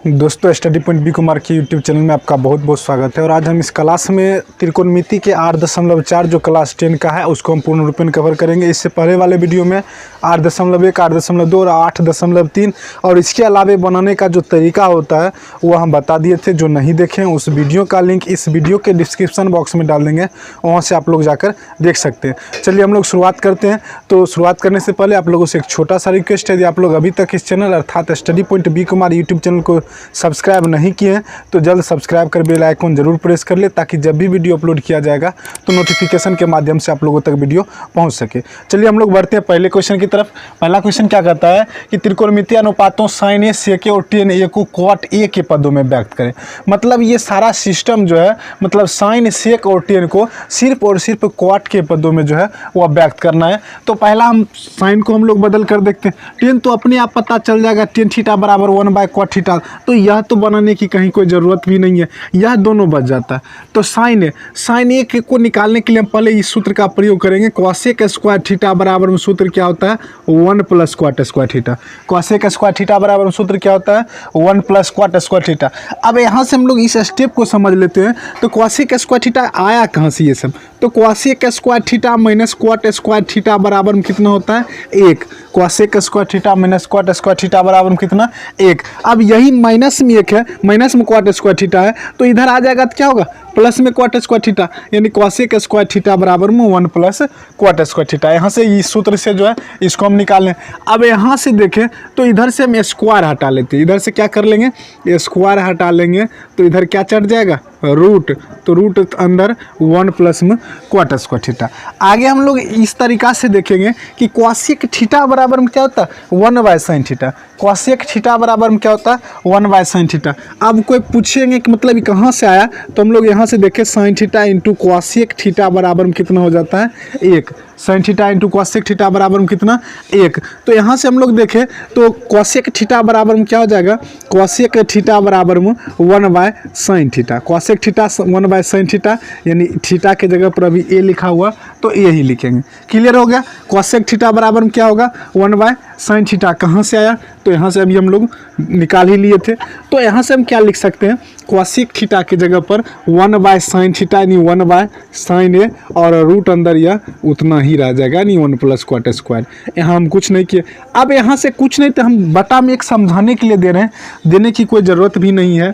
दोस्तों study point B Kumar के YouTube channel में आपका बहुत बहुत स्वागत है। और आज हम इस क्लास में त्रिकोणमिति के 8.4 जो क्लास 10 का है उसको हम पूर्ण रूप में कवर करेंगे। इससे पहले वाले वीडियो में 8.1, 8.2 और 8.3 और इसके अलावे बनाने का जो तरीका होता है वो हम बता दिए थे। जो नहीं देखें उस वीडियो का लिंक इस वीडियो के डिस्क्रिप्शन बॉक्स में डाल देंगे, वहाँ से आप लोग जाकर देख सकते हैं। चलिए हम लोग शुरुआत करते हैं। तो शुरुआत करने से पहले आप लोगों से एक छोटा सा रिक्वेस्ट है, यदि आप लोग अभी तक इस चैनल अर्थात study point B Kumar YouTube channel को सब्सक्राइब नहीं किए हैं तो जल्द सब्सक्राइब कर बेल आइकन जरूर प्रेस कर ले, ताकि जब भी वीडियो अपलोड किया जाएगा तो नोटिफिकेशन के माध्यम से आप लोगों तक वीडियो पहुंच सके। चलिए हम लोग बढ़ते हैं पहले क्वेश्चन की तरफ। पहला क्वेश्चन क्या कहता है कि त्रिकोणमितीय अनुपातों sin a sec a और tan a को cot a के पदों में व्यक्त करें। मतलब ये सारा सिस्टम जो है, मतलब sin sec और tan को सिर्फ और सिर्फ cot के पदों में जो है वह व्यक्त करना है। तो पहला हम sin को हम लोग बदल कर देखते हैं। tan तो अपने आप पता चल जाएगा, tan थीटा बराबर 1/cot थीटा, तो यह तो बनाने की कहीं कोई ज़रूरत भी नहीं है, यह दोनों बच जाता है। तो sin a को निकालने के लिए हम पहले इस सूत्र का प्रयोग करेंगे। cosec स्क्वायर थीटा बराबर में सूत्र क्या होता है 1 + cot square theta. cosec square theta बराबर में सूत्र क्या होता है 1 + cot स्क्वायर थीटा। अब यहाँ से हम लोग इस स्टेप को समझ लेते हैं। तो cosec स्क्वायर थीटा आया कहाँ से ये सब, तो cosec square theta minus cot square theta बराबर में कितना होता है 1। cosec square theta minus cot square theta बराबर में कितना 1। अब यही माइनस में 1 है, माइनस में cot स्क्वायर थीटा है, तो इधर आ जाएगा तो क्या होगा प्लस में cot स्क्वायर थीटा, यानी cosec स्क्वायर थीटा बराबर में 1 + cot स्क्वायर थीटा। यहाँ से इस सूत्र से जो है इसको हम निकाल लें। अब यहाँ से देखें तो इधर से हम स्क्वायर हटा लेते हैं, इधर से क्या कर लेंगे स्क्वायर हटा लेंगे, तो इधर क्या चढ़ जाएगा रूट, तो रूट अंदर 1 + में cot स्क्वायर थीटा। आगे हम लोग इस तरीका से देखेंगे कि cosec थीटा बराबर में क्या होता है 1/sin थीटा। cosec थीटा बराबर में क्या होता है 1/sin थीटा। अब कोई पूछेंगे कि मतलब ये कहाँ से आया, तो हम लोग यहाँ से देखें sin theta into cosec theta बराबर में कितना हो जाता है 1। sin theta into cosec theta बराबर में कितना 1। तो यहाँ से हम लोग देखें तो cosec थीटा बराबर में क्या हो जाएगा cosec थीटा बराबर में 1/sin theta. cosec theta 1/sin theta, यानी थीटा के जगह पर अभी a लिखा हुआ तो a ही लिखेंगे। क्लियर हो गया। cosec थीटा बराबर में क्या होगा 1/sin थीटा। कहाँ से आया, तो यहाँ से अभी हम लोग निकाल ही लिए थे। तो यहाँ से हम क्या लिख सकते हैं cosec थीटा की जगह पर 1/sin थीटा, यानी 1/sin a, और रूट अंदर यह उतना ही रह जाएगा, यानी 1 + cot स्क्वायर। यहाँ हम कुछ नहीं किए। अब यहाँ से कुछ नहीं, तो हम बटा में एक समझाने के लिए दे रहे हैं, देने की कोई ज़रूरत भी नहीं है।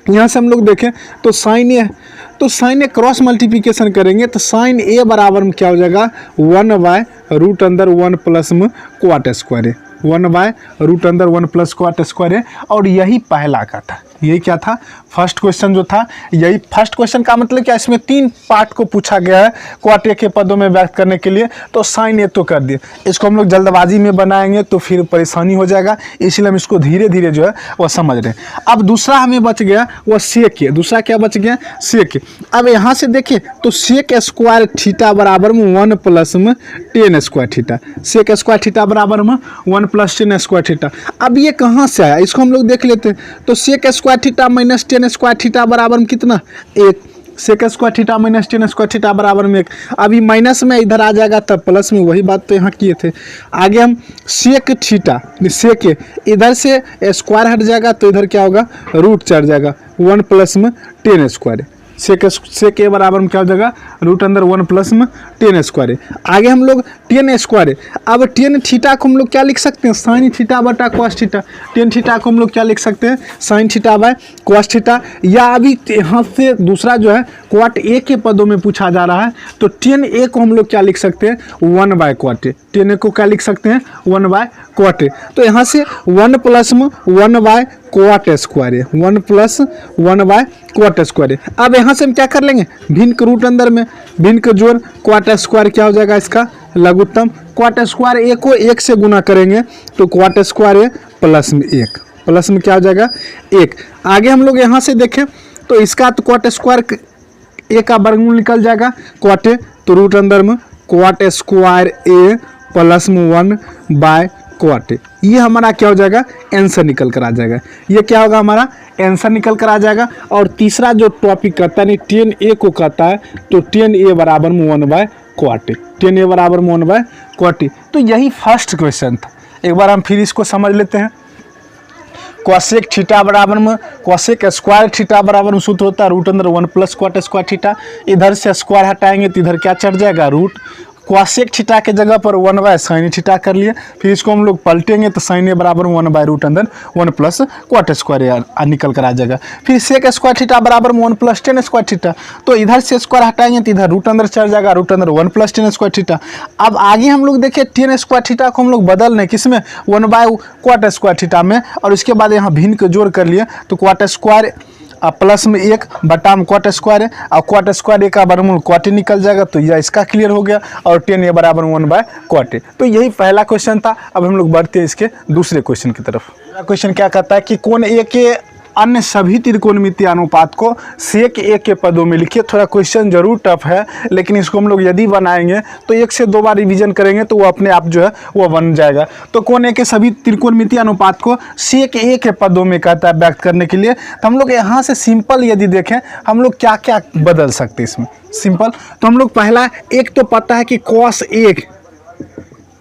यहाँ से हम लोग देखें तो sin a, तो sin a क्रॉस मल्टीप्लिकेशन करेंगे तो sin a बराबर में क्या हो जाएगा 1/रूट अंदर 1 + में cot स्क्वायर है, 1/रूट अंदर 1 + cot स्क्वायर है। और यही पहला का था, यही क्या था फर्स्ट क्वेश्चन जो था, यही फर्स्ट क्वेश्चन का मतलब क्या, इसमें 3 पार्ट को पूछा गया है cot a के पदों में व्यक्त करने के लिए। तो sin a तो कर दिए, इसको हम लोग जल्दबाजी में बनाएंगे तो फिर परेशानी हो जाएगा, इसलिए हम इसको धीरे धीरे जो है वह समझ रहे हैं। अब दूसरा हमें बच गया वह sec a, दूसरा क्या बच गया sec a। अब यहाँ से देखिए तो sec स्क्वायर थीटा बराबर में 1 + में tan square theta. sec square theta बराबर में 1 + tan स्क्वायर थीटा। अब ये कहाँ से आया, इसको हम लोग देख लेते हैं। तो sec square theta minus tan square theta बराबर में कितना 1। sec square theta minus tan square theta बराबर में 1। अभी माइनस में इधर आ जाएगा तब प्लस में, वही बात तो यहाँ किए थे। आगे हम sec थीटा sec a, इधर से स्क्वायर हट जाएगा तो इधर क्या होगा रूट चढ़ जाएगा 1 + में tan स्क्वायर। sec a बराबर में क्या हो जाएगा रूट अंदर 1 + में tan स्क्वायर। आगे हम लोग tan स्क्वायर, अब tan थीटा को हम लोग क्या लिख सकते हैं sin थीटा बटा cos थीटा। tan थीटा को हम लोग क्या लिख सकते हैं sin theta by cos theta. या अभी यहाँ से दूसरा जो है cot a के पदों में पूछा जा रहा है, तो tan a को हम लोग क्या लिख सकते हैं 1/cot a। tan a को क्या लिख सकते हैं 1/cot a। तो यहाँ से 1 + में 1/cot स्क्वायर है, 1 + 1/cot स्क्वायर है। अब यहाँ से हम क्या कर लेंगे भिन्न के रूट अंदर में भिन्न के जोड़ cot स्क्वायर क्या हो जाएगा इसका लघुत्तम। cot स्क्वायर a को 1 से गुना करेंगे तो cot स्क्वायर a प्लस में 1, प्लस में क्या हो जाएगा 1। आगे हम लोग यहाँ से देखें तो इसका तो cot स्क्वायर a का वर्गमूल निकल जाएगा cot a, तो रूट अंदर में cot स्क्वायर a प्लस में 1/cot a। ये हमारा क्या हो जाएगा आंसर निकल कर आ जाएगा। ये क्या होगा हमारा आंसर निकल कर आ जाएगा। और तीसरा जो टॉपिक कहता है tan a को कहता है, तो tan a बराबर में 1/cot a, tan a बराबर में 1/cot a। तो यही फर्स्ट क्वेश्चन था। एक बार हम फिर इसको समझ लेते हैं। कॉसेक थीटा बराबर में कॉसेक स्क्वायर थीटा बराबर में सूत्र होता है रूट अंदर 1 प्लस कॉट स्क्वायर थीटा। इधर से स्क्वायर हटाएंगे तो इधर क्या चढ़ जाएगा, रूट कॉसेक थीटा के जगह पर 1 बाय साइन थीटा कर लिए। फिर इसको हम लोग पलटेंगे तो साइन ए बराबर 1 बाय रूट अंदर 1 प्लस कॉट स्क्वायर निकल कर आ जाएगा। फिर सेक स्क्वायर थीटा बराबर में 1 प्लस टेन स्क्वायर थीटा, तो इधर से स्क्वायर हटाएंगे तो इधर रूट अंदर चढ़ जाएगा, रूट अंदर 1 प्लस टेन स्क्वायर थीटा। अब आगे हम लोग देखिए टेन स्क्वायर थीटा को हम लोग बदल रहे किसमें, 1 बाय कॉट स्क्वायर थीटा में, और उसके बाद यहाँ भिन्न को जोड़ कर लिए तो कॉट स्क्वायर प्लस में 1 बटा में कॉट स्क्वायर है, और कॉट स्क्वायर का वर्गमूल कॉट निकल जाएगा, तो यह इसका क्लियर हो गया। और टेन ए बराबर 1 बाय कॉट। तो यही पहला क्वेश्चन था। अब हम लोग बढ़ते हैं इसके दूसरे क्वेश्चन की तरफ। क्वेश्चन क्या कहता है कि कोण ए के अन्य सभी त्रिकोणमितीय अनुपात को सेक ए के पदों में लिखिए। थोड़ा क्वेश्चन जरूर टफ है, लेकिन इसको हम लोग यदि बनाएंगे तो 1 से 2 बार रिवीजन करेंगे तो वो अपने आप जो है वो बन जाएगा। तो कोण ए के सभी त्रिकोणमितीय अनुपात को सेक ए के पदों में कहता है व्यक्त करने के लिए। तो हम लोग यहाँ से सिंपल यदि देखें हम लोग क्या क्या बदल सकते हैं इसमें सिंपल। तो हम लोग पहला एक तो पता है कि कॉस ए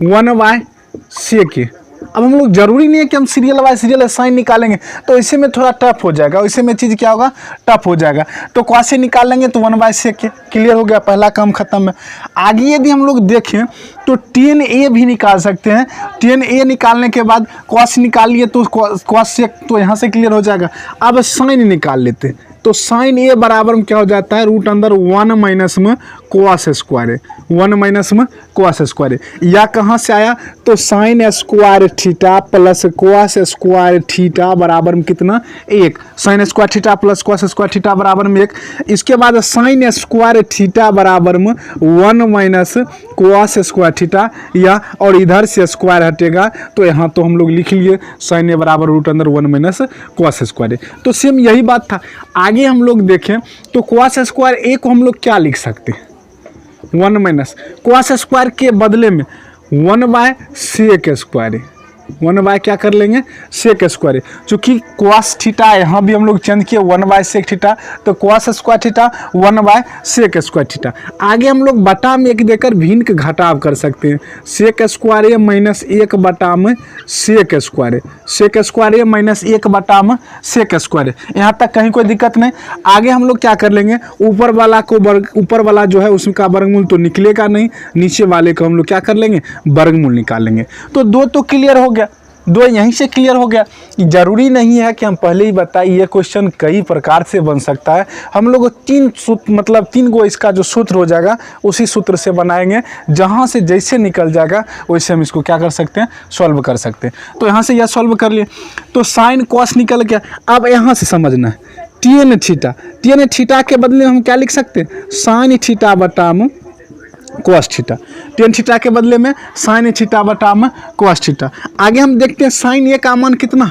1 बाय सेक ए। अब हम लोग जरूरी नहीं है कि हम सीरियल बाय सीरियल साइन निकालेंगे, तो इसे में थोड़ा टफ हो जाएगा, इसे में चीज़ क्या होगा, टफ हो जाएगा। तो कॉस ए निकाल लेंगे तो 1 बाय सेक, क्लियर हो गया, पहला काम खत्म है। आगे यदि हम लोग देखें तो टेन ए भी निकाल सकते हैं। टेन ए निकालने के बाद कॉस निकाल लिए तो कॉस सेक तो यहाँ से क्लियर हो जाएगा। अब साइन निकाल लेते हैं तो साइन ए बराबर में क्या हो जाता है, रूट अंदर 1 माइनस में कॉस स्क्वायर है, 1 माइनस में कॉस स्क्वायर है। या कहाँ से आया तो sign square theta plus cos square theta बराबर में कितना, 1। Sign square theta plus cos square theta बराबर में 1। इसके बाद साइन स्क्वायर थीटा बराबर में 1 माइनस कॉस स्क्वायर थीटा, या और इधर से स्क्वायर हटेगा तो यहाँ तो हम लोग लिख लिए साइन ए बराबर रूट अंदर 1 माइनस कॉस स्क्वायर। तो सेम यही बात था। आगे हम लोग देखें तो कॉस स्क्वायर ए को हम लोग क्या लिख सकते हैं, 1 माइनस कॉस स्क्वायर के बदले में 1 बाय सेक स्क्वायर है, 1 बाय क्या कर लेंगे, सेक स्क्वायर है। चूँकि कॉस थीटा यहाँ भी हम लोग चेंज किए 1 बाय सेक थीटा, तो cos square theta 1 by sec square theta. आगे हम लोग बटा में 1 देकर भिन्न का घटाव कर सकते हैं, सेक स्क्वायर ए माइनस 1 बटा में सेक स्क्वायर है, सेक स्क्वायर ए माइनस 1 बटा में सेक स्क्वायर है। यहाँ तक कहीं कोई दिक्कत नहीं। आगे हम लोग क्या कर लेंगे, ऊपर वाला को ऊपर वाला जो है उसका वर्गमूल तो निकलेगा नहीं, नीचे वाले को हम लोग क्या कर लेंगे, वर्गमूल निकाल लेंगे। तो 2 तो क्लियर हो गया, 2 यहीं से क्लियर हो गया। जरूरी नहीं है कि हम पहले ही बताएं, ये क्वेश्चन कई प्रकार से बन सकता है। हम लोग 3 सूत्र मतलब 3 गो इसका जो सूत्र हो जाएगा उसी सूत्र से बनाएंगे, जहाँ से जैसे निकल जाएगा वैसे हम इसको क्या कर सकते हैं, सॉल्व कर सकते हैं। तो यहाँ से यह सॉल्व कर लिए तो साइन कॉस निकल गया। अब यहाँ से समझना है टेन थीटा, टेन थीटा के बदले हम क्या लिख सकते हैं, साइन थीटा बटा में कॉस थीटा, टेन थीटा के बदले में साइन थीटा बटा में कॉस थीटा। आगे हम देखते हैं साइन ए का मान कितना,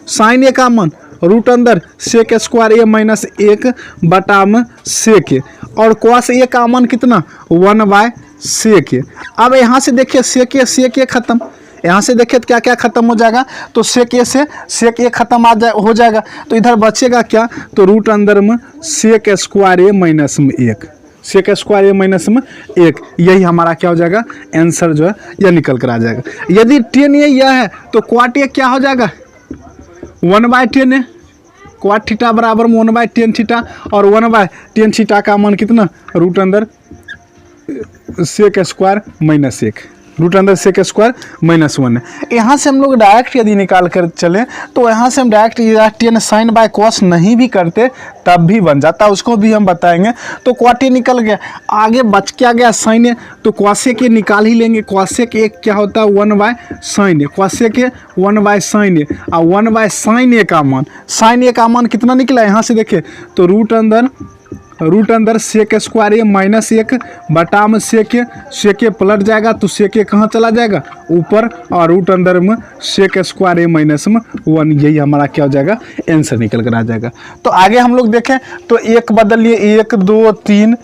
साइन ए का मान रूट अंदर सेक स्क्वायर ए माइनस 1 बटा में सेक ए, और कॉस ए का मान कितना, 1 बाय सेक ए। अब यहाँ से देखिए सेक ए खत्म, यहाँ से देखिए तो क्या क्या खत्म हो जाएगा, तो सेक ए से सेक ए खत्म हो जाएगा, तो इधर बचेगा क्या, तो रूट अंदर में सेक स्क्वायर ए माइनस में 1, सेक स्क्वायर ए माइनस में 1, यही हमारा क्या हो जाएगा, आंसर जो है यह निकल कर आ जाएगा। यदि टेन ए यह है तो क्वाट ए क्या हो जाएगा, 1 by tan A, cot theta बराबर में 1 बाय टेन थीटा, और 1 बाय टेन थीटा का मान कितना, रूट अंदर सेक स्क्वायर माइनस 1, रूट अंदर सेक स्क्वायर माइनस 1 है। यहाँ से हम लोग डायरेक्ट यदि निकाल कर चलें तो यहाँ से हम direct tan sine by cos नहीं भी करते तब भी बन जाता, उसको भी हम बताएंगे। तो क्वाट ए निकल गया, आगे बच क्या गया साइन ए, तो कॉसेक ए निकाल ही लेंगे। कॉसेक ए क्या होता है, 1 by sine A, cosec A 1 by sine A, और 1 बाय साइन ए का मान, साइन ए का मान कितना निकला यहाँ से देखे तो रूट अंदर सेक स्क्वायर ए माइनस 1 बटा में सेक ए पलट जाएगा तो सेक ए कहाँ चला जाएगा, ऊपर, और रूट अंदर में सेक स्क्वायर ए माइनस में 1, यही हमारा क्या हो जाएगा, आंसर निकल कर आ जाएगा। तो आगे हम लोग देखें तो 1 बदल लिए, 1 2 3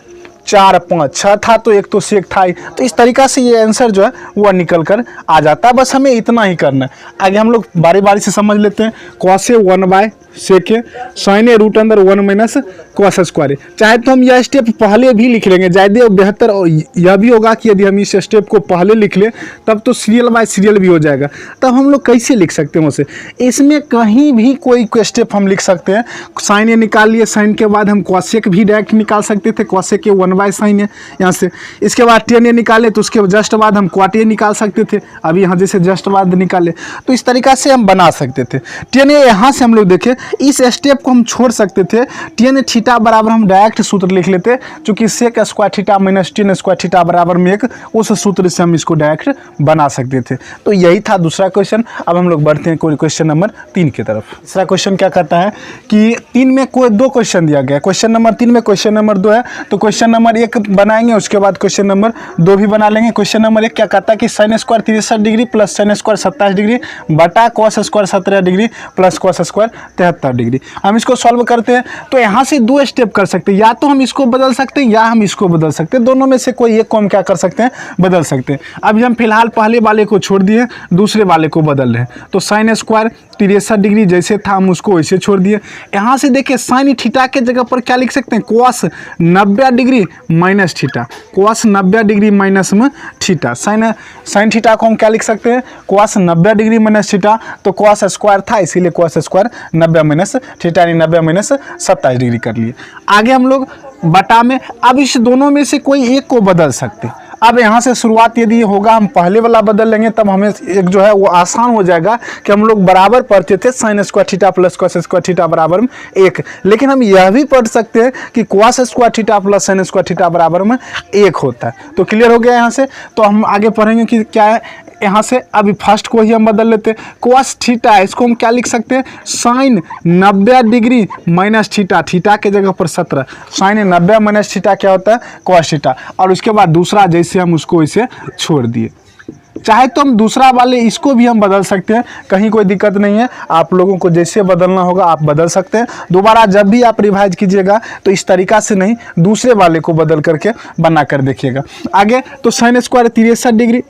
4 5 6 था तो 1 तो सेक था ही, तो इस तरीक़ा से ये आंसर जो है वह निकल कर आ जाता है। बस हमें इतना ही करना है। आगे हम लोग बारी बारी से समझ लेते हैं। Cos A 1 by sec sine A root अंदर 1 माइनस कॉस स्क्वायर। चाहे तो हम यह स्टेप पहले भी लिख लेंगे, ज़्यादा बेहतर यह भी होगा कि यदि हम इस स्टेप को पहले लिख लें तब तो सीरियल बाय सीरियल भी हो जाएगा। तब हम लोग कैसे लिख सकते हैं उसे, इसमें कहीं भी कोई स्टेप हम लिख सकते हैं। साइन ए निकाल लिए, साइन के बाद हम कॉसेक भी डायरेक्ट निकाल सकते थे, कॉसेक के 1/sin ए यहाँ से। इसके बाद tan ए निकाले तो उसके जस्ट बाद हम cot ए निकाल सकते थे, अभी यहाँ जैसे जस्ट बाद निकाले तो इस तरीका से हम बना सकते थे। tan ए यहाँ से हम लोग देखें इस स्टेप को हम छोड़ सकते थे, tan ए थीटा बराबर हम डायरेक्ट सूत्र लिख लेते, चूंकि sec square theta minus tan square theta बराबर में एक, उस सूत्र से हम इसको डायरेक्ट बना सकते थे। तो यही था दूसरा क्वेश्चन। अब हम लोग बढ़ते हैं क्वेश्चन नंबर 3 की तरफ। तीसरा क्वेश्चन क्या कहता है कि 3 में कोई 2 क्वेश्चन दिया गया है। क्वेश्चन नंबर 3 में क्वेश्चन नंबर 2 है, तो क्वेश्चन नंबर 1 बनाएंगे, उसके बाद क्वेश्चन नंबर 2 भी बना लेंगे। क्वेश्चन नंबर 1 क्या कहता है कि sine square 63 degree plus sine square 27 degree बटा cos square 17 degree plus cos square 73 degree. हम इसको सॉल्व करते हैं तो यहाँ से 2 स्टेप कर सकते हैं, या तो हम इसको बदल सकते हैं या हम इसको बदल सकते हैं, दोनों में से कोई एक को हम क्या कर सकते हैं, बदल सकते हैं। अभी हम फिलहाल पहले वाले को छोड़ दिए, दूसरे वाले को बदल रहे हैं। तो साइन स्क्वायर 63 डिग्री जैसे था हम उसको वैसे छोड़ दिए। यहाँ से देखिए साइन थीटा के जगह पर क्या लिख सकते हैं, cos 90 degree minus theta, cos 90 degree minus में थीटा। साइन थीटा को हम क्या लिख सकते हैं, कॉस 90 डिग्री माइनस थीटा, तो कॉस स्क्वायर था इसीलिए कॉस स्क्वायर 90 माइनस थीटा यानी 90 माइनस 27 डिग्री कर लिए। आगे हम लोग बटा में, अब इस दोनों में से कोई एक को बदल सकते हैं। अब यहाँ से शुरुआत यदि होगा हम पहले वाला बदल लेंगे तब हमें एक जो है वो आसान हो जाएगा कि हम लोग बराबर पढ़ते थे sign square theta plus cos square theta बराबर में 1, लेकिन हम यह भी पढ़ सकते हैं कि cos square theta plus sine square theta बराबर में 1 होता है। तो क्लियर हो गया यहाँ से। तो हम आगे पढ़ेंगे कि क्या है यहाँ से। अभी फर्स्ट को ही हम बदल लेते हैं, कॉस थीटा इसको हम क्या लिख सकते हैं, sine 90 degree minus theta, theta के जगह पर 17, साइन 90 माइनस थीटा क्या होता है, कॉस थीटा। और उसके बाद दूसरा जैसे हम उसको इसे छोड़ दिए। चाहे तो हम दूसरा वाले इसको भी हम बदल सकते हैं, कहीं कोई दिक्कत नहीं है। आप लोगों को जैसे बदलना होगा आप बदल सकते हैं। दोबारा जब भी आप रिवाइज कीजिएगा तो इस तरीका से नहीं, दूसरे वाले को बदल करके बना कर देखिएगा। आगे तो साइन स्क्वायर 63 डिग्री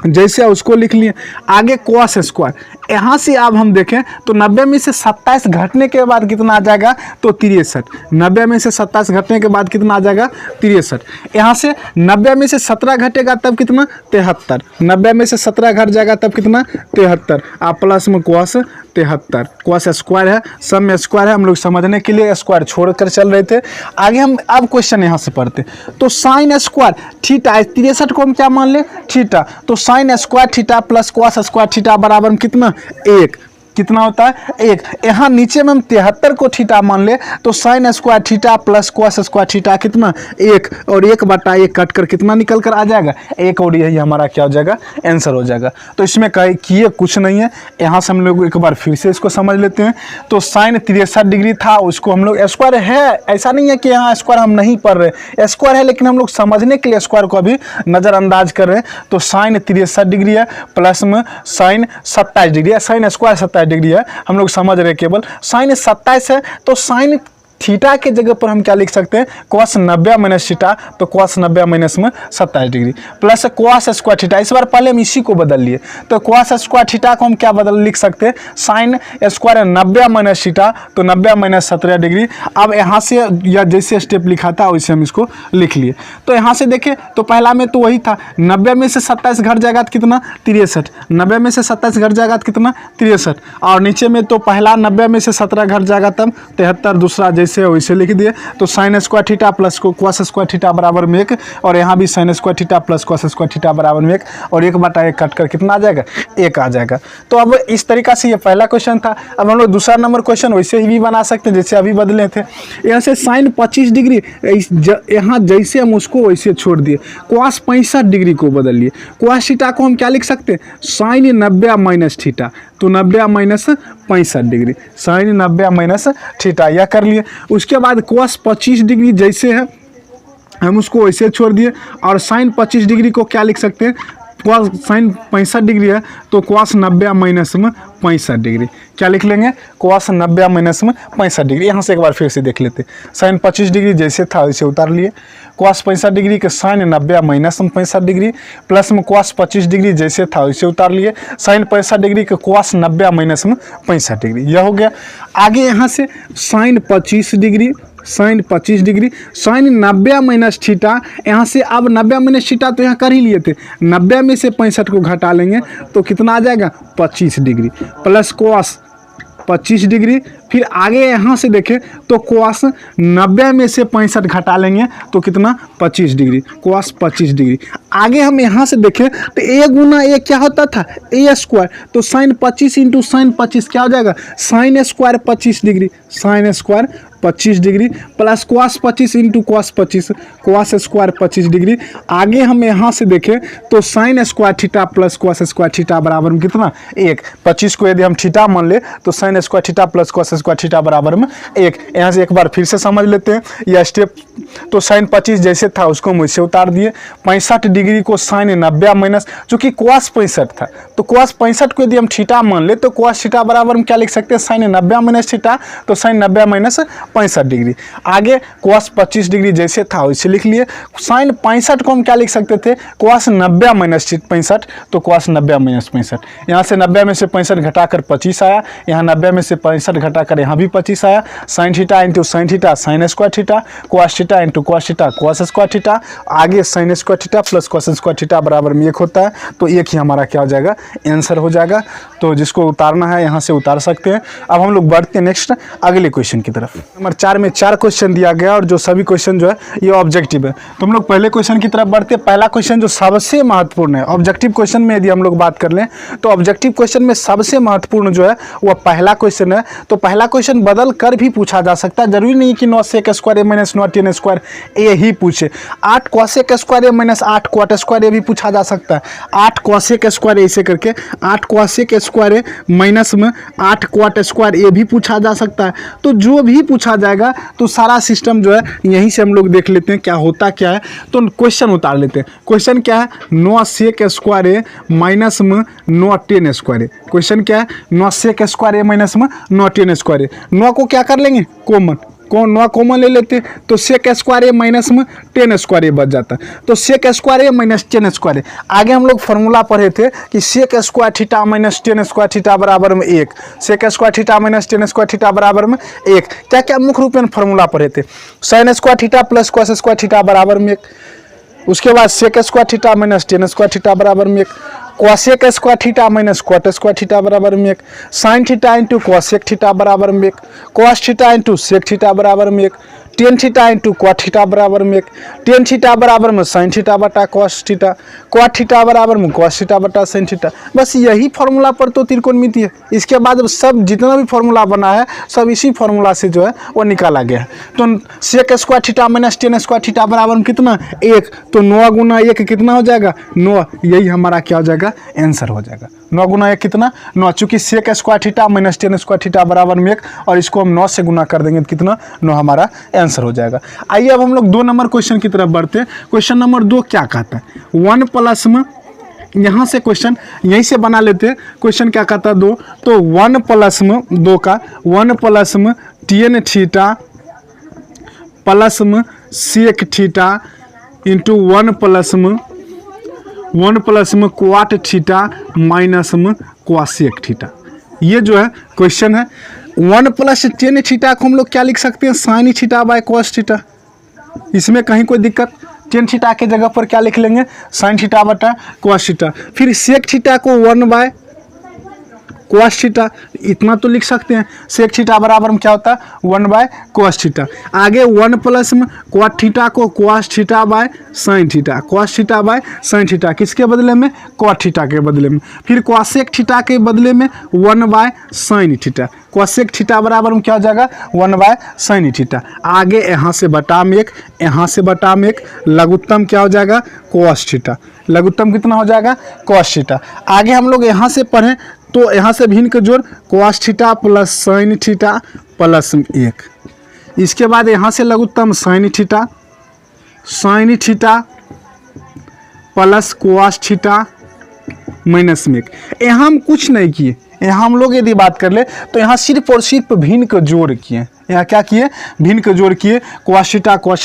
जैसे उसको लिख लिए। आगे कॉस स्क्वायर, यहाँ से अब हम देखें तो 90 में से 27 घटने के बाद कितना आ जाएगा, तो 63। 90 में से 27 घटने के बाद कितना आ जाएगा, 63। यहाँ से 90 में से 17 घटेगा तब कितना, 73। 90 में से 17 घट जाएगा तब कितना, 73। आप प्लस में कॉस 73, कॉस स्क्वायर है, सब में स्क्वायर है, हम लोग समझने के लिए स्क्वायर छोड़कर चल रहे थे। आगे हम अब क्वेश्चन यहाँ से पढ़ते तो साइन स्क्वायर थीटा 63 को हम क्या मान ले, थीटा, तो sign square theta plus cos square theta बराबर में कितना, 1। कितना होता है, 1। यहाँ नीचे में हम 73 को थीटा मान ले तो sign square theta plus cos square theta कितना, 1, और 1/1 कट कर कितना निकल कर आ जाएगा, 1, और यही हमारा क्या हो जाएगा, आंसर हो जाएगा। तो इसमें किए कुछ नहीं है। यहाँ से हम लोग एक बार फिर से इसको समझ लेते हैं। तो साइन 63 डिग्री था, उसको हम लोग स्क्वायर है, ऐसा नहीं है कि यहाँ स्क्वायर हम नहीं पढ़ रहे, स्क्वायर है, लेकिन हम लोग समझने के लिए स्क्वायर को अभी नज़रअंदाज कर रहे हैं। तो साइन 63 डिग्री है प्लस में साइन 27 डिग्री है, साइन स्क्वायर 27 डिग्री है, हम लोग समझ रहे हैं। केवल साइन 27 है तो साइन थीटा के जगह पर हम क्या लिख सकते हैं, कॉस 90 माइनस थीटा, तो कॉस 90 माइनस में 27 degree plus cos square theta. इस बार पहले हम इसी को बदल लिए, तो कॉस स्क्वायर थीटा को हम क्या बदल लिख सकते हैं, साइन स्क्वायर 90 माइनस थीटा, तो 90 माइनस 17 डिग्री। अब यहाँ से या जैसे स्टेप लिखा था वैसे हम इसको लिख लिए। तो यहाँ से देखें तो पहला में तो वही था, 90 में से 27 घट जाएगा तो कितना, 63। 90 में से 27 घट जाएगा तो कितना, 63, और नीचे में तो पहला 90 में से 17 घट जाएगा तब 73, दूसरा जैसे वैसे लिख दिए। तो sign square theta plus cos square theta बराबर में 1, और यहाँ भी sign square theta plus cos square theta बराबर में 1, और 1/1 कट कर कितना आ जाएगा, 1 आ जाएगा। तो अब इस तरीका से ये पहला क्वेश्चन था। अब हम लोग दूसरा नंबर क्वेश्चन वैसे ही भी बना सकते हैं जैसे अभी बदले थे। यहाँ से साइन 25 डिग्री, यहाँ जैसे हम उसको वैसे छोड़ दिए, कॉस 65 डिग्री को बदल लिए। कॉस थीटा को हम क्या लिख सकते हैं, साइन 90 माइनस थीटा, तो 90 minus 65 degree, sine 90 minus theta, यह कर लिए। उसके बाद कॉस 25 डिग्री जैसे है हम उसको वैसे छोड़ दिए, और साइन 25 डिग्री को क्या लिख सकते हैं, cos साइन 65 डिग्री है तो cos 90 माइनस में 65 डिग्री। क्या लिख लेंगे? cos 90 माइनस में 65 डिग्री। यहाँ से एक बार फिर से देख लेते। साइन 25 डिग्री जैसे था वैसे उतार लिए। cos 65 डिग्री के साइन 90 माइनस में 65 डिग्री प्लस में cos 25 डिग्री जैसे था वैसे उतार लिए। साइन 65 डिग्री के cos 90 माइनस में 65 डिग्री, यह हो गया। आगे यहाँ से sine 25 degree, sine 25 degree, sine 90 minus theta. यहाँ से अब 90 माइनस थीटा तो यहाँ कर ही लिए थे, 90 में से 65 को घटा लेंगे तो कितना आ जाएगा? 25 डिग्री प्लस cos 25 डिग्री। फिर आगे यहाँ से देखें तो cos 90 में से 65 घटा लेंगे तो कितना? 25 डिग्री, cos 25 डिग्री। आगे हम यहाँ से देखें तो a गुना a क्या होता था? a square. तो साइन 25 इंटू साइन 25 क्या हो जाएगा? Sine square 25 degree, sine square 25 degree plus cos 25 into cos 25, cos square 25 degree. आगे हम यहाँ से देखें तो sign square theta plus cos square theta बराबर में कितना? 1। 25 को यदि हम थीटा मान ले तो sign square theta plus cos square theta बराबर में 1। यहाँ से एक बार फिर से समझ लेते हैं यह स्टेप। तो साइन 25 जैसे था उसको हम वैसे उतार दिए। 65 डिग्री को साइन 90 माइनस, चूँकि cos 65 था तो cos 65 को यदि हम थीटा मान ले तो cos थीटा बराबर में क्या लिख सकते हैं? साइन 90 माइनस थीटा, तो साइन 90 माइनस 65 डिग्री। आगे cos 25 डिग्री जैसे था वैसे लिख लिए। साइन 65 को हम क्या लिख सकते थे? cos 90 माइनस 65, तो cos 90 माइनस 65। यहाँ से 90 में से 65 घटाकर 25 आया, यहाँ 90 में से 65 घटाकर यहाँ भी 25 आया। Sine theta into sine theta sine square theta, cos theta into cos theta cos square theta. आगे sine square theta plus cos square theta बराबर में 1 होता है, तो 1 ही हमारा क्या हो जाएगा? आंसर हो जाएगा। तो जिसको उतारना है यहाँ से उतार सकते हैं। अब हम लोग बढ़ते हैं नेक्स्ट अगले क्वेश्चन की तरफ। नंबर 4 में 4 क्वेश्चन दिया गया और जो सभी क्वेश्चन जो है ये ऑब्जेक्टिव है। तो हम लोग पहले क्वेश्चन की तरफ बढ़ते हैं। पहला क्वेश्चन जो सबसे महत्वपूर्ण है ऑब्जेक्टिव क्वेश्चन में, यदि हम लोग बात कर लें तो ऑब्जेक्टिव क्वेश्चन में सबसे महत्वपूर्ण जो है वह पहला क्वेश्चन है। तो पहला क्वेश्चन बदल कर भी पूछा जा सकता है, जरूरी नहीं कि 9 sec square a minus 9 tan square a ही पूछे। 8 cosec square a minus 8 cot square a भी पूछा जा सकता है। 8 cosec स्क्वायर ऐसे करके 8 cosec स्क्वायर a माइनस में 8 cot स्क्वायर a भी पूछा जा सकता है। तो जो भी पूछा जाएगा तो सारा सिस्टम जो है यहीं से हम लोग देख लेते हैं क्या होता क्या है। तो क्वेश्चन उतार लेते हैं। क्वेश्चन क्या है? 9 sec स्क्वायर a माइनस में 9 tan स्क्वायर a। क्वेश्चन क्या है? 9 sec स्क्वायर a माइनस में 9 tan स्क्वायर a। 9 को क्या कर लेंगे? कॉमन, 9 कॉमन ले लेते तो sec स्क्वायर a माइनस में tan स्क्वायर a बच जाता। तो sec square a minus tan square a। आगे हम लोग फार्मूला पढ़े थे कि sec square theta minus tan square theta बराबर में 1, sec square theta minus tan square theta बराबर में 1। क्या क्या मुख्य रूप में फार्मूला पढ़े थे? sin square theta plus cos square theta बराबर में 1, उसके बाद sec square theta minus tan square theta बराबर में 1, cosec square theta minus cot square theta बराबर में 1, sign theta into cosec theta बराबर में 1, cos theta into sec theta बराबर में 1, tan theta into cot theta बराबर में 1, tan थीटा बराबर में sin थीटा बटा cos थीटा, cot थीटा बराबर में cos थीटा बटा sin थीटा। बस यही फार्मूला पर तो त्रिकोणमिति है। इसके बाद सब जितना भी फार्मूला बना है सब इसी फार्मूला से जो है वो निकाला गया है। तो sec square theta minus tan square theta बराबर में कितना? 1। तो 9 गुना 1 कितना हो जाएगा? 9। यही हमारा क्या हो जाएगा? आंसर हो जाएगा। 9 गुना 1 कितना? 9। चूंकि sec square theta minus tan square theta बराबर में 1 और इसको हम 9 से गुना कर देंगे तो कितना? 9 हमारा आंसर हो जाएगा। आइए अब हम लोग 2 नंबर क्वेश्चन की तरफ बढ़ते हैं। क्वेश्चन नंबर 2 क्या कहता है? 1 प्लस में, यहाँ से क्वेश्चन यहीं से बना लेते हैं। क्वेश्चन क्या कहता है? 2। तो 1 प्लस में 2 का 1 प्लस में tan थीटा प्लस में sec थीटा इंटू 1 प्लस में cot थीटा माइनस में cosec थीटा। ये जो है क्वेश्चन है। 1 प्लस tan थीटा को हम लोग क्या लिख सकते हैं? Sine theta by cos theta. इसमें कहीं कोई दिक्कत? tan थीटा के जगह पर क्या लिख लेंगे? साइन थीटा बटा cos थीटा। फिर sec थीटा को 1 बाय cos थीटा, इतना तो लिख सकते हैं। sec थीटा बराबर में क्या होता है? 1 बाय cos थीटा। आगे 1 प्लस में cot थीटा को cos theta by sin theta, cos theta by sin theta, किसके बदले में? cot थीटा के बदले में। फिर cosec थीटा के बदले में 1 बाय sin थीटा, cosec थीटा बराबर में क्या हो जाएगा? 1 बाय sin थीटा। आगे यहाँ से बटा में 1, यहाँ से बटा में 1, लघुत्तम क्या हो जाएगा? cos theta. लघुत्तम कितना हो जाएगा? cos theta. आगे हम लोग यहाँ से पढ़ें तो यहाँ से भिन्न के जोड़ cos theta plus sin theta plus 1। इसके बाद यहाँ से लघुत्तम sin theta plus cos theta minus में 1। यहाँ हम कुछ नहीं किए, यहाँ हम लोग यदि बात कर ले तो यहाँ सिर्फ और सिर्फ भिन्न का जोड़ किए। यहाँ क्या किए, भिन्न का जोड़ किए। cos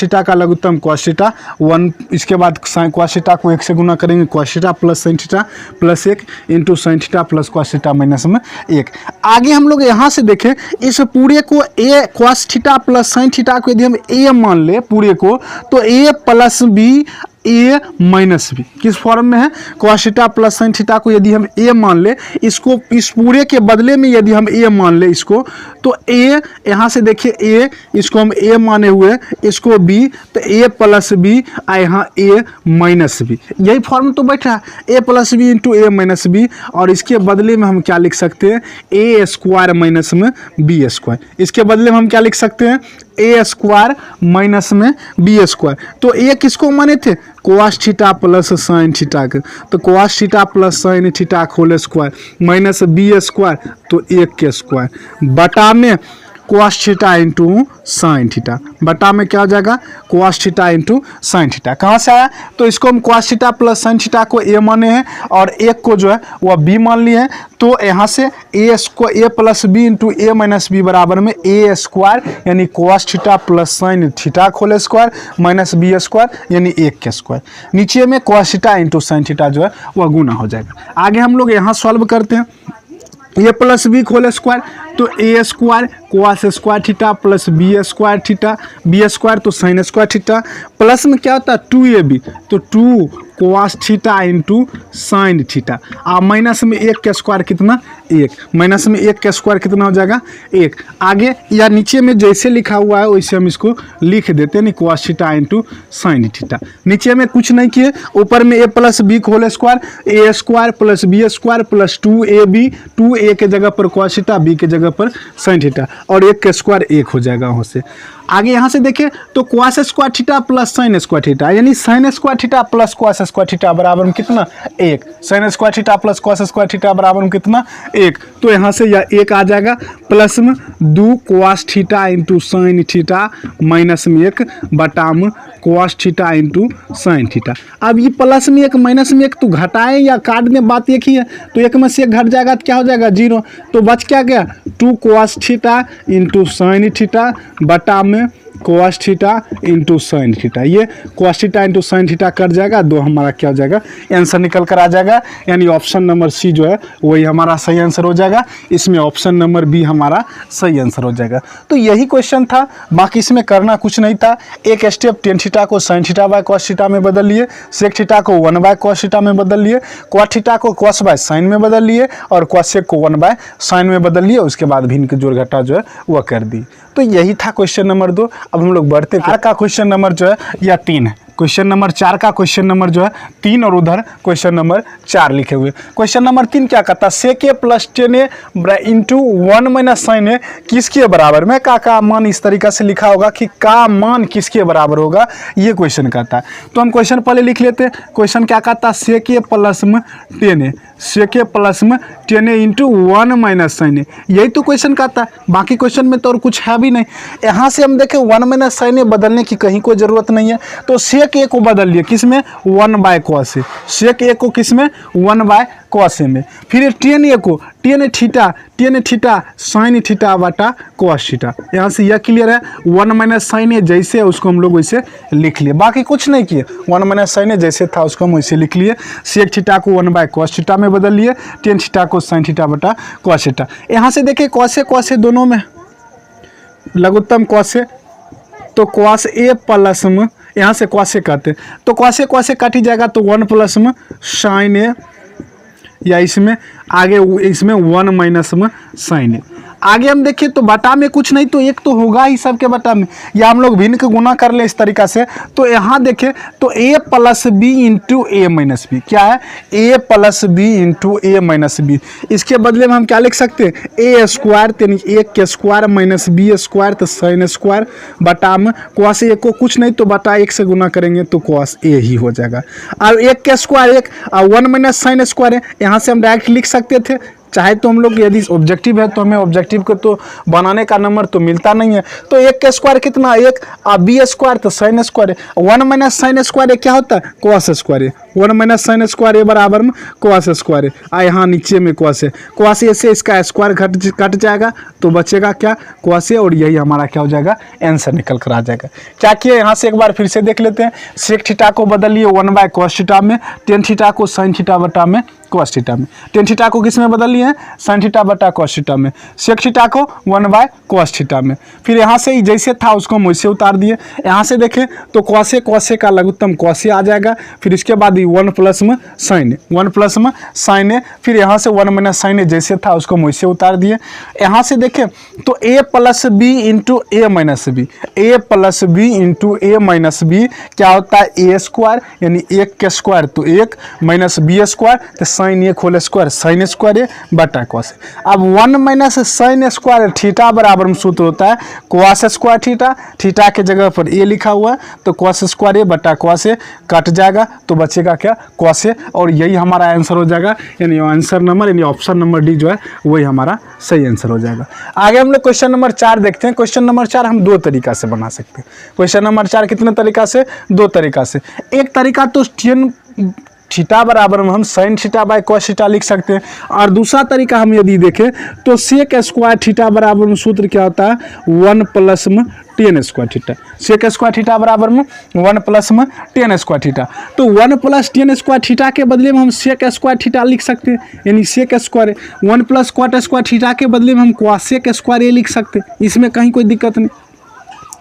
थीटा का लघुत्तम cos थीटा 1, इसके बाद cos थीटा को 1 से गुना करेंगे cos theta plus sin theta plus 1 into sin theta plus cos theta minus में 1। आगे हम लोग यहाँ से देखें, इस पूरे को a cos theta plus sin theta को यदि हम a मान ले पूरे को, तो a plus b a minus b किस फॉर्म में है, cos theta plus sin theta को यदि हम a मान ले, इसको इस पूरे के बदले में यदि हम a मान ले इसको, तो a यहाँ से देखिए a, इसको हम a माने हुए, इसको b, तो a प्लस बी आ यहाँ a माइनस बी, यही फॉर्म तो बैठा है a plus B into a minus b. और इसके बदले में हम क्या लिख सकते हैं, a स्क्वायर माइनस में b स्क्वायर। इसके बदले में हम क्या लिख सकते हैं, a स्क्वायर माइनस में b स्क्वायर। तो a किसको माने थे, cos theta plus sin theta के, तो cos theta plus sin theta whole square minus b square, तो 1 के स्क्वायर बटा में cos theta into sin theta, बटा में क्या हो जाएगा, cos theta into sin theta. कहाँ से आया, तो इसको हम cos theta plus sin theta को a माने हैं और 1 को जो है वह b मान लिए हैं। तो यहाँ से a plus B into a minus b बराबर में a स्क्वायर यानी cos theta plus sin theta whole square minus b square यानी 1 के स्क्वायर। नीचे में cos theta into sin theta जो है वह गुना हो जाएगा। आगे हम लोग यहाँ सॉल्व करते हैं, a plus b whole square, तो a square cos square theta plus b square theta, b square तो sin स्क्वायर थीटा, प्लस में क्या होता है 2ab, तो 2 cos theta into sin theta, और माइनस में 1 का स्क्वायर कितना 1, माइनस में 1 का स्क्वायर कितना हो जाएगा 1। आगे या नीचे में जैसे लिखा हुआ है वैसे हम इसको लिख देते हैं, cos theta into sin theta. नीचे में कुछ नहीं किए, ऊपर में a plus b whole square, a square plus b square plus 2ab, 2a के जगह पर cos थीटा, b के जगह पर sin थीटा, और 1 का स्क्वायर 1 हो जाएगा वहाँ से। आगे यहाँ से देखें तो cos square theta plus sin square theta यानी sin square theta plus cos square theta बराबर में कितना 1, sin square theta plus cos square theta बराबर में कितना 1। तो यहाँ से यह 1 आ जाएगा, प्लस में 2 cos theta into sin theta minus में 1 बटा में cos theta into sin theta. अब ये प्लस में 1 माइनस में 1 तो घटाएं या काट में बात एक ही है, तो 1 में से 1 घट जाएगा तो क्या हो जाएगा 0, तो बच क्या गया 2 cos theta into sin theta बटा में cos theta into sin theta. ये cos theta into sin theta cut जाएगा, 2 हमारा क्या हो जाएगा आंसर निकल कर आ जाएगा, यानी ऑप्शन नंबर सी जो है वही हमारा सही आंसर हो जाएगा। इसमें ऑप्शन नंबर बी हमारा सही आंसर हो जाएगा। तो यही क्वेश्चन था, बाकी इसमें करना कुछ नहीं था। एक स्टेप tan थीटा को sin theta by cos theta में बदल लिए, sec थीटा को 1 बाय cos थीटा में बदल लिए, cot थीटा को cos बाय sin में बदल लिए और cos sec को 1 बाय sin में बदल लिए। उसके बाद भिन्न के जोड़ घटा जो है वह कर दी। तो यही था क्वेश्चन नंबर 2। अब हम लोग बढ़ते हैं, का क्वेश्चन नंबर जो है या 3 है, क्वेश्चन नंबर 4 का क्वेश्चन नंबर जो है 3 और उधर क्वेश्चन नंबर 4 लिखे हुए। क्वेश्चन नंबर 3 क्या कहता है, sec a plus 10a into 1 minus sin a किसके बराबर में, का मान इस तरीका से लिखा होगा कि का मान किसके बराबर होगा, ये क्वेश्चन कहता है। तो हम क्वेश्चन पहले लिख लेते हैं। क्वेश्चन क्या कहता है, sec a प्लस में 10a, sec a प्लस में 10a into 1 minus sin a, यही तो क्वेश्चन कहता है। बाकी क्वेश्चन में तो और कुछ है भी नहीं। यहाँ से हम देखें 1 माइनस sin a बदलने की कहीं कोई जरूरत नहीं है, तो sec a को बदल लिए किस में 1 bye cos a, sec a को किस में 1 बाय cos a में, फिर tan a को tan थीटा sin थीटा बटा cos थीटा। यहाँ से यह क्लियर है। 1 माइनस sin a जैसे है उसको हम लोग वैसे लिख लिए, बाकी कुछ नहीं किए। 1 माइनस sin a जैसे था उसको हम वैसे लिख लिए। sec थीटा को 1 बाय cos थीटा में बदल लिए, tan थीटा को sin थीटा बटा cos थीटा। यहाँ से देखिए cos a दोनों में लघुत्तम cos a, तो cos a प्लस में यहाँ से cos a कहते हैं, तो cos a काटी जाएगा, तो 1 प्लस में sin a, या इसमें आगे इसमें 1 माइनस में sin a। आगे हम देखें तो बटा में कुछ नहीं, तो 1 तो होगा ही सबके बटा में, या हम लोग भिन्न का गुना कर ले इस तरीका से। तो यहाँ देखें तो a plus B into a minus B, क्या है a plus B into a minus b. इसके बदले में हम क्या लिख सकते हैं, a स्क्वायर यानी 1 के स्क्वायर माइनस b स्क्वायर तो sin स्क्वायर बटा में cos a को कुछ नहीं तो बटा 1 से गुना करेंगे तो cos a ही हो जाएगा। अब 1 के स्क्वायर 1 और 1 माइनस sin स्क्वायर है, यहाँ से हम डायरेक्ट लिख सकते थे चाहे तो हम लोग यदि ऑब्जेक्टिव है तो हमें ऑब्जेक्टिव को तो बनाने का नंबर तो मिलता नहीं है। तो 1 का स्क्वायर कितना, 1 बी स्क्वायर तो साइन स्क्वायर है, 1 माइनस साइन स्क्वायर क्या होता है, कॉस स्क्वायर है, 1 माइनस साइन स्क्वायर बराबर में कॉस स्क्वायर है। यहाँ नीचे में कॉस है, कॉस से इसका स्क्वायर कट जाएगा तो बचेगा क्या, कॉस, और यही हमारा क्या हो जाएगा, आंसर निकल कर आ जाएगा। क्या किए यहाँ से एक बार फिर से देख लेते हैं। सेक थीटा को बदल लिए 1 बाय कॉस थीटा में, टेन थीटा को साइन थीटा बटा में कॉस थीटा में, टेन थीटा को किस में बदल लिए हैं, साइन थीटा बटा कॉस थीटा में, सेक थीटा को 1 बाय कॉस थीटा में। फिर यहाँ से जैसे था उसको हम वैसे उतार दिए। यहाँ से देखें तो कॉसे का लघुत्तम कॉसे आ जाएगा, फिर इसके बाद 1 प्लस में साइन, 1 प्लस में साइन है, फिर यहाँ से 1 माइनस साइन जैसे था उसको हम वैसे उतार दिए। यहाँ से देखें तो a plus B into A minus B, A plus B into A minus B क्या होता है, ए स्क्वायर, यानी 1 के स्क्वायर तो 1 माइनस बी स्क्वायर तो sine 1 whole square sine square है बटा कॉस। अब 1 माइनस साइन स्क्वायर थीटा बराबर में सूत्र होता है कॉस स्क्वायर थीटा, थीटा के जगह पर ए लिखा हुआ है तो कॉस स्क्वायर बटा कॉस कट जाएगा तो बचेगा क्या, कॉस, और यही हमारा आंसर हो जाएगा। यानी आंसर नंबर यानी ऑप्शन नंबर डी जो है वही हमारा सही आंसर हो जाएगा। आगे हम लोग क्वेश्चन नंबर 4 देखते हैं। क्वेश्चन नंबर 4 हम 2 तरीका से बना सकते हैं। क्वेश्चन नंबर 4 कितने तरीका से, 2 तरीका से। एक तरीका तो टेन थीटा बराबर में हम sine theta by cos theta लिख सकते हैं, और दूसरा तरीका हम यदि देखें तो सेक स्क्वायर थीटा बराबर में सूत्र क्या होता है, 1 प्लस में tan square theta, sec square theta बराबर में 1 प्लस में टेन स्क्वायर थीटा। तो 1 प्लस टेन स्क्वायर थीटा के बदले में हम सेक स्क्वायर थीटा लिख सकते हैं, यानी sec square 1 plus cot square theta के बदले में हम कॉसेक स्क्वायर ये लिख सकते हैं। इसमें कहीं कोई दिक्कत नहीं,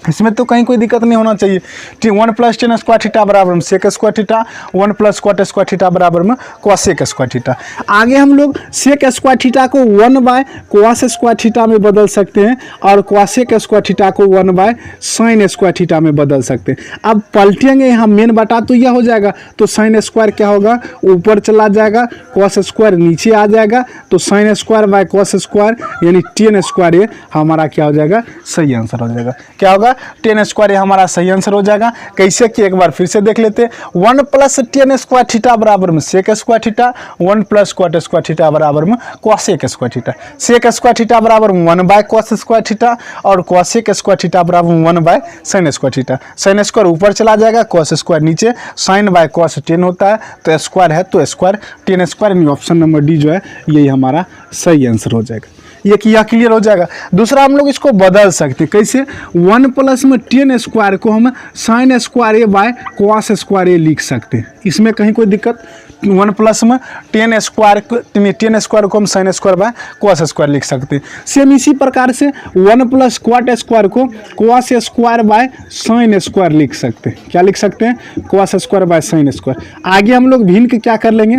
इसमें तो कहीं कोई दिक्कत नहीं होना चाहिए। 1 प्लस टेन स्क्वायर थीटा बराबर में sec square theta, 1 plus cot square theta बराबर में कॉसेक स्क्वायर थीटा। आगे हम लोग सेक स्क्वायर थीटा को 1 बाय कॉस स्क्वायर थीटा में बदल सकते हैं, और कॉसेक स्क्वायर थीटा को 1 बाय साइन स्क्वायर थीटा में बदल सकते हैं। अब पलटेंगे यहाँ मेन बटा तो यह हो जाएगा, तो साइन स्क्वायर क्या होगा, ऊपर चला जाएगा, कॉस स्क्वायर नीचे आ जाएगा, तो sine square by cos square यानी टेन स्क्वायर ये हमारा क्या हो जाएगा, सही आंसर हो जाएगा। क्या होगा, टेन स्क्वायर ये हमारा सही आंसर हो जाएगा। कैसे कि एक बार फिर से देख लेते हैं। 1 प्लस टेन स्क्वायर थीटा बराबर में sec square theta, 1 plus cot square theta बराबर में cosec square theta, sec square theta बराबर में 1 बाय कॉस स्क्वायर थीटा, और कॉसेक स्क्वायर थीटा बराबर में 1 by sine square theta. Sine square ऊपर चला जाएगा, कॉस स्क्वायर नीचे, साइन बाय कॉस 10 होता है तो स्क्वायर है तो स्क्वायर टेन स्क्वायर, यानी ऑप्शन नंबर डी जो है यही हमारा सही आंसर हो जाएगा। ये किया क्लियर हो जाएगा। दूसरा हम लोग इसको बदल सकते हैं, कैसे, 1 प्लस में टेन स्क्वायर को हम sine square A by cos square A लिख सकते हैं। इसमें कहीं कोई दिक्कत, 1 प्लस में टेन स्क्वायर को हम sine square by cos square लिख सकते हैं। सेम इसी प्रकार से 1 प्लस कॉट स्क्वायर को cos square by sine square लिख सकते हैं। क्या लिख सकते हैं, cos square by sine square. आगे हम लोग भिन्न के क्या कर लेंगे,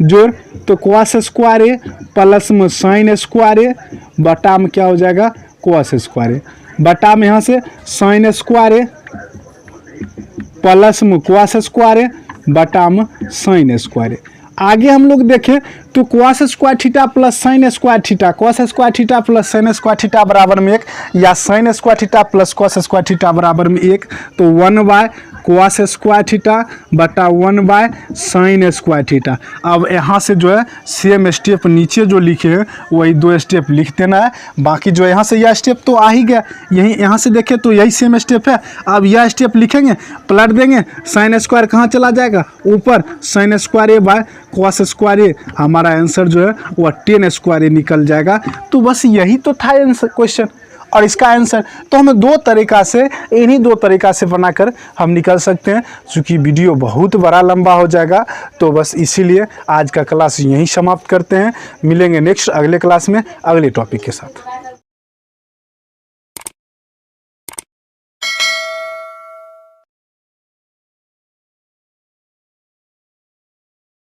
जोड़, तो कॉस स्क्वायर ए प्लस में साइन स्क्वायर ए बटा में क्या हो जाएगा, कॉस स्क्वायर ए, बटा में यहाँ से साइन स्क्वायर ए प्लस में कॉस स्क्वायर ए बटा में साइन स्क्वायर ए। आगे हम लोग देखें तो cos square theta plus sine square theta, cos square theta plus sine square theta बराबर में 1, या sign square theta plus cos square theta बराबर में 1, तो 1 बाय कॉस स्क्वायर थीटा बटा 1 बाय साइन स्क्वायर थीटा। अब यहाँ से जो है सेम स्टेप नीचे जो लिखे हैं वही 2 स्टेप लिख देना है, बाकी जो यहाँ से यह स्टेप तो आ ही गया, यही यहाँ से देखें तो यही सेम स्टेप है। अब यह स्टेप लिखेंगे, पलट देंगे, साइन स्क्वायर कहाँ चला जाएगा, ऊपर, sine square A by cos square A, हमारा आंसर जो है वह टेन स्क्वायर ए निकल जाएगा। तो बस यही तो था आंसर क्वेश्चन और इसका आंसर। तो हमें 2 तरीका से, इन्हीं 2 तरीका से बनाकर हम निकल सकते हैं। चूँकि वीडियो बहुत बड़ा लंबा हो जाएगा तो बस इसीलिए आज का क्लास यहीं समाप्त करते हैं। मिलेंगे नेक्स्ट अगले क्लास में अगले टॉपिक के साथ।